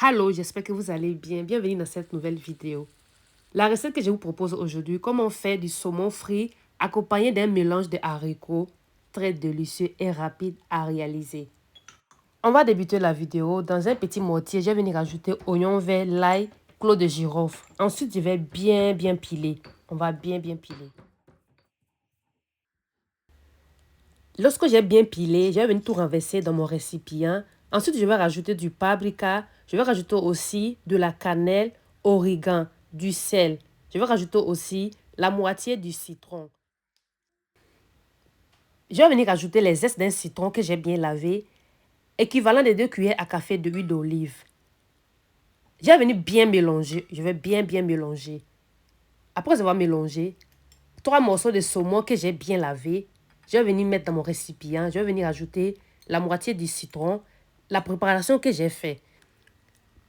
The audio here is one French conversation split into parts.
Hello, j'espère que vous allez bien. Bienvenue dans cette nouvelle vidéo. La recette que je vous propose aujourd'hui, comment faire du saumon frit accompagné d'un mélange de haricots très délicieux et rapide à réaliser. On va débuter la vidéo. Dans un petit mortier, je vais venir rajouter oignon vert, l'ail, clou de girofle. Ensuite, je vais bien piler. On va bien piler. Lorsque j'ai bien pilé, je vais venir tout renverser dans mon récipient. Ensuite, je vais rajouter du paprika. Je vais rajouter aussi de la cannelle, origan, du sel. Je vais rajouter aussi la moitié du citron. Je vais venir rajouter les zestes d'un citron que j'ai bien lavé, équivalent de 2 cuillères à café d'huile d'olive. Je vais venir bien mélanger. Je vais bien mélanger. Après avoir mélangé, 3 morceaux de saumon que j'ai bien lavé. Je vais venir mettre dans mon récipient. Je vais venir ajouter la moitié du citron, la préparation que j'ai faite.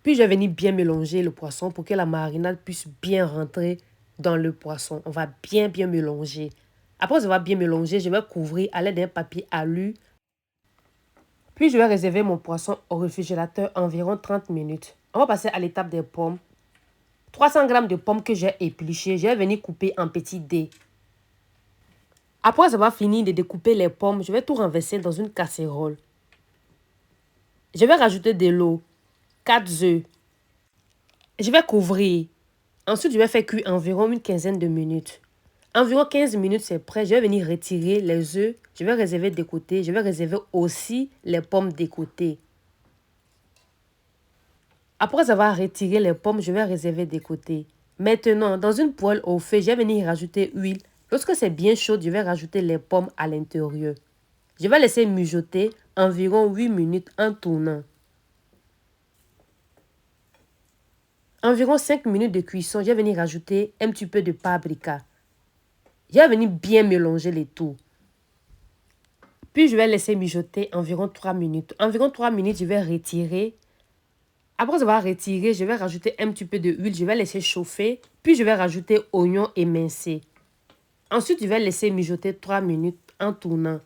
Puis je vais venir bien mélanger le poisson pour que la marinade puisse bien rentrer dans le poisson. On va bien mélanger. Après avoir bien mélangé, je vais couvrir à l'aide d'un papier alu. Puis je vais réserver mon poisson au réfrigérateur environ 30 minutes. On va passer à l'étape des pommes. 300 g de pommes que j'ai épluchées, je vais venir couper en petits dés. Après avoir fini de découper les pommes, je vais tout renverser dans une casserole. Je vais rajouter de l'eau, 4 œufs. Je vais couvrir. Ensuite, je vais faire cuire environ une quinzaine de minutes. Environ 15 minutes, c'est prêt. Je vais venir retirer les œufs. Je vais réserver de côté. Je vais réserver aussi les pommes de côté. Après avoir retiré les pommes, je vais réserver de côté. Maintenant, dans une poêle au feu, je vais venir rajouter huile. Lorsque c'est bien chaud, je vais rajouter les pommes à l'intérieur. Je vais laisser mijoter environ 8 minutes en tournant. Environ 5 minutes de cuisson, je vais venir rajouter un petit peu de paprika. Je vais venir bien mélanger le tout. Puis je vais laisser mijoter environ 3 minutes. Environ 3 minutes, je vais retirer. Après avoir retiré, je vais rajouter un petit peu d'huile. Je vais laisser chauffer. Puis je vais rajouter oignon émincé. Ensuite, je vais laisser mijoter 3 minutes en tournant.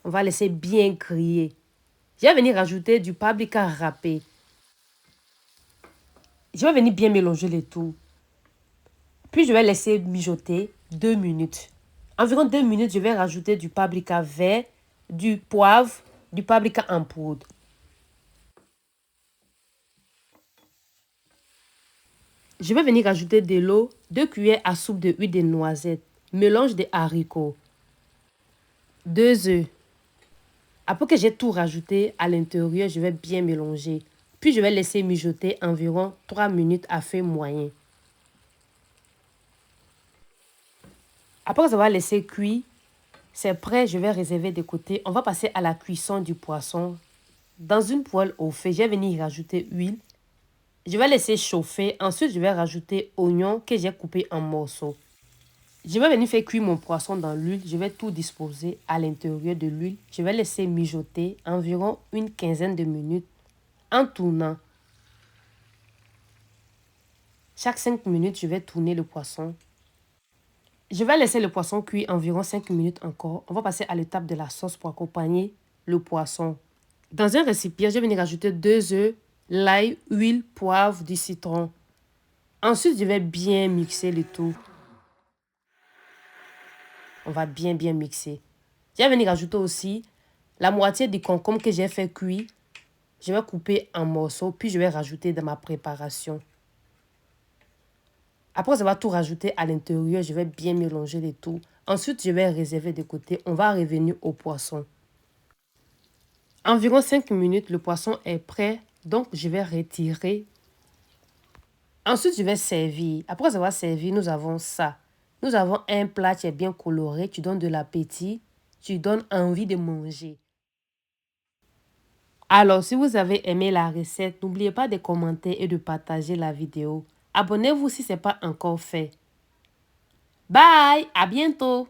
On va laisser bien griller. Je vais venir rajouter du paprika râpé. Je vais venir bien mélanger le tout. Puis je vais laisser mijoter 2 minutes. Environ 2 minutes, je vais rajouter du paprika vert, du poivre, du paprika en poudre. Je vais venir rajouter de l'eau, 2 cuillères à soupe de huile de noisette, mélange de haricots, 2 œufs. Après que j'ai tout rajouté à l'intérieur, je vais bien mélanger. Puis je vais laisser mijoter environ 3 minutes à feu moyen. Après avoir laissé cuire, c'est prêt, je vais réserver de côté. On va passer à la cuisson du poisson. Dans une poêle au feu, je vais venir rajouter huile. Je vais laisser chauffer. Ensuite, je vais rajouter oignon que j'ai coupé en morceaux. Je vais venir faire cuire mon poisson dans l'huile. Je vais tout disposer à l'intérieur de l'huile. Je vais laisser mijoter environ une quinzaine de minutes en tournant. Chaque 5 minutes, je vais tourner le poisson. Je vais laisser le poisson cuire environ 5 minutes encore. On va passer à l'étape de la sauce pour accompagner le poisson. Dans un récipient, je vais venir ajouter 2 œufs, l'ail, huile, poivre, du citron. Ensuite, je vais bien mixer le tout. On va bien mixer. Je vais venir ajouter aussi la moitié du concombre que j'ai fait cuire. Je vais couper en morceaux, puis je vais rajouter dans ma préparation. Après avoir tout rajouté à l'intérieur, je vais bien mélanger le tout. Ensuite, je vais réserver de côté. On va revenir au poisson. Environ 5 minutes, le poisson est prêt. Donc, je vais retirer. Ensuite, je vais servir. Après avoir servi, nous avons ça. Nous avons un plat qui est bien coloré. Tu donnes de l'appétit. Tu donnes envie de manger. Alors, si vous avez aimé la recette, n'oubliez pas de commenter et de partager la vidéo. Abonnez-vous si ce n'est pas encore fait. Bye, à bientôt.